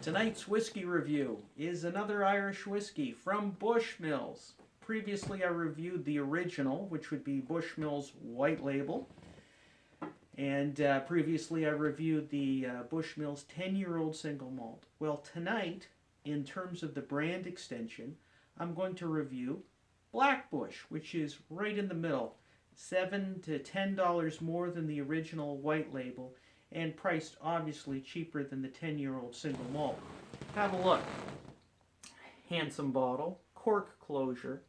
Tonight's whiskey review is another Irish whiskey from Bushmills. Previously I reviewed the original, which would be Bushmills White Label. And previously I reviewed the Bushmills 10-year-old single malt. Well, tonight, in terms of the brand extension, I'm going to review Black Bush, which is right in the middle. $7 to $10 more than the original White Label, and priced obviously cheaper than the 10-year-old single malt. Have a look. Handsome bottle, cork closure,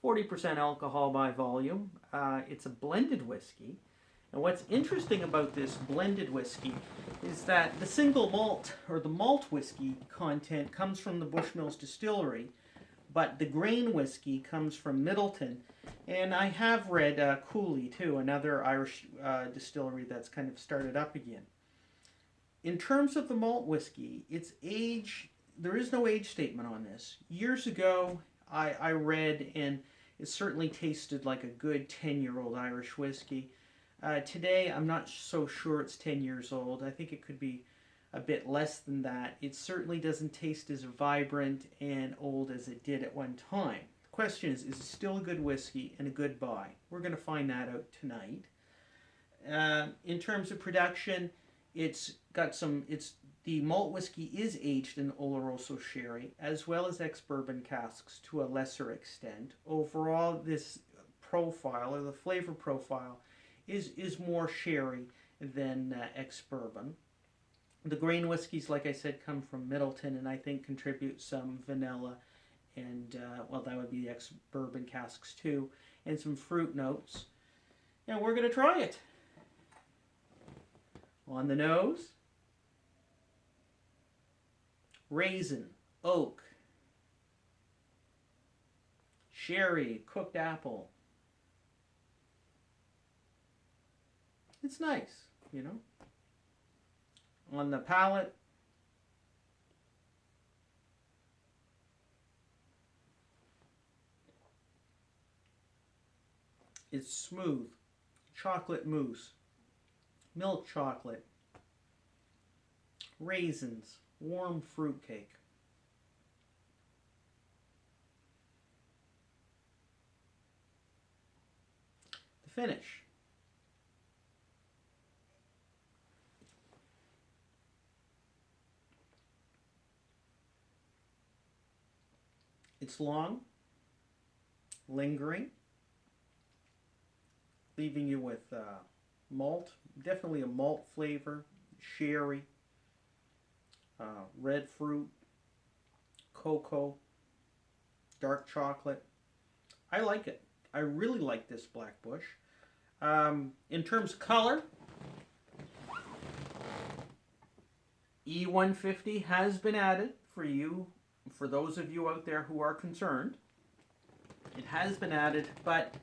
40% alcohol by volume. It's a blended whiskey. And what's interesting about this blended whiskey is that the single malt or the malt whiskey content comes from the Bushmills distillery, but the grain whiskey comes from Middleton. And I have read Cooley too, another Irish distillery that's kind of started up again. In terms of the malt whiskey, its age, there is no age statement on this. Years ago, I read, and it certainly tasted like a good 10-year-old Irish whiskey. Today, I'm not so sure it's 10 years old. I think it could be a bit less than that. It certainly doesn't taste as vibrant and old as it did at one time. The question is it still a good whiskey and a good buy? We're going to find that out tonight. In terms of production, the malt whiskey is aged in Oloroso sherry as well as ex-bourbon casks to a lesser extent. Overall, this profile, or the flavor profile, is more sherry than ex-bourbon. The grain whiskeys, like I said, come from Middleton and I think contribute some vanilla and, well, that would be the ex-bourbon casks too, and some fruit notes. And we're going to try it. On the nose, raisin, oak, sherry, cooked apple. It's nice, you know. On the palate, it's smooth, chocolate mousse, milk chocolate, raisins, warm fruitcake. The finish. It's long, lingering, leaving you with malt, definitely a malt flavor, sherry, red fruit, cocoa, dark chocolate. I like it. I really like this Black Bush. In terms of color, E150 has been added for those of you out there who are concerned. It has been added, but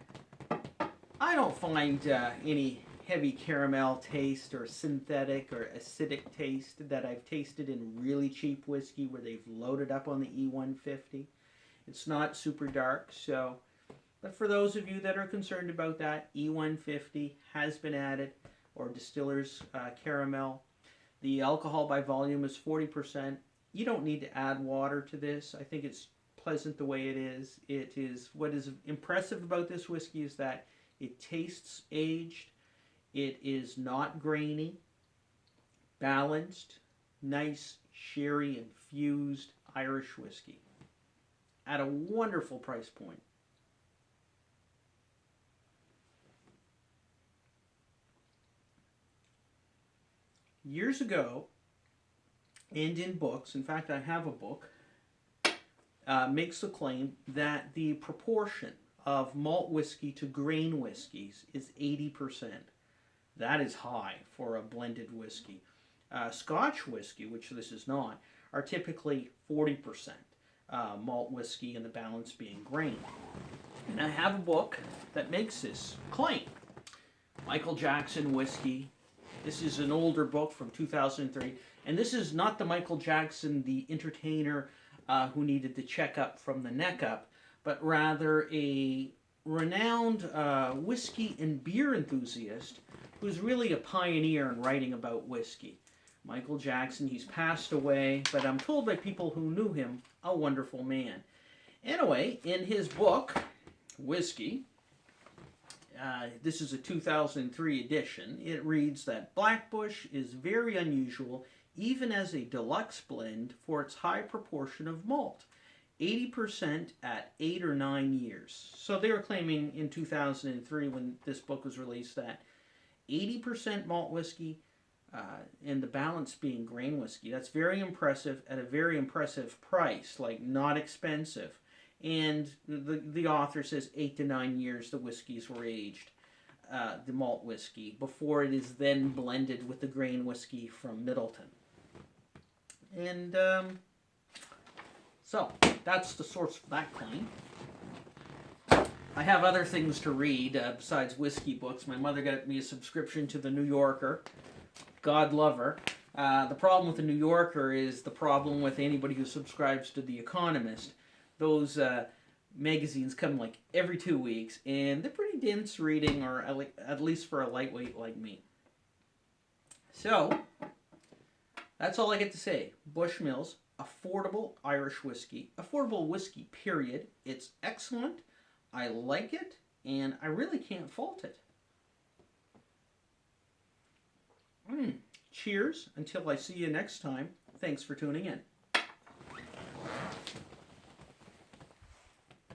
I don't find any heavy caramel taste or synthetic or acidic taste that I've tasted in really cheap whiskey where they've loaded up on the E150. It's not super dark, but for those of you that are concerned about that, E150 has been added, or distiller's caramel. The alcohol by volume is 40%. You don't need to add water to this. I think it's pleasant the way it is. What is impressive about this whiskey is that it tastes aged. It is not grainy, balanced, nice, sherry infused Irish whiskey at a wonderful price point. Years ago, and in books, in fact I have a book, makes the claim that the proportion of malt whiskey to grain whiskeys is 80%. That is high for a blended whiskey. Scotch whiskey, which this is not, are typically 40% malt whiskey and the balance being grain. And I have a book that makes this claim. Michael Jackson Whiskey. This is an older book from 2003. And this is not the Michael Jackson, the entertainer who needed the checkup from the neck up, but rather a renowned whiskey and beer enthusiast who's really a pioneer in writing about whiskey. Michael Jackson. He's passed away, but I'm told by people who knew him, a wonderful man. Anyway, in his book, Whisky, this is a 2003 edition, it reads that Blackbush is very unusual even as a deluxe blend for its high proportion of malt, 80% at 8 or 9 years. So they were claiming in 2003 when this book was released that 80% malt whiskey and the balance being grain whiskey. That's very impressive at a very impressive price, like not expensive. And the author says 8 to 9 years the whiskeys were aged, the malt whiskey, before it is then blended with the grain whiskey from Middleton. And so that's the source of that claim. I have other things to read besides whiskey books. My mother got me a subscription to the New Yorker. God love her. The problem with the New Yorker is the problem with anybody who subscribes to The Economist. Those magazines come like every 2 weeks, and they're pretty dense reading, or at least for a lightweight like me. So, that's all I get to say. Bushmills, affordable Irish whiskey. Affordable whiskey, period. It's excellent. I like it, and I really can't fault it. Cheers. Until I see you next time. Thanks for tuning in.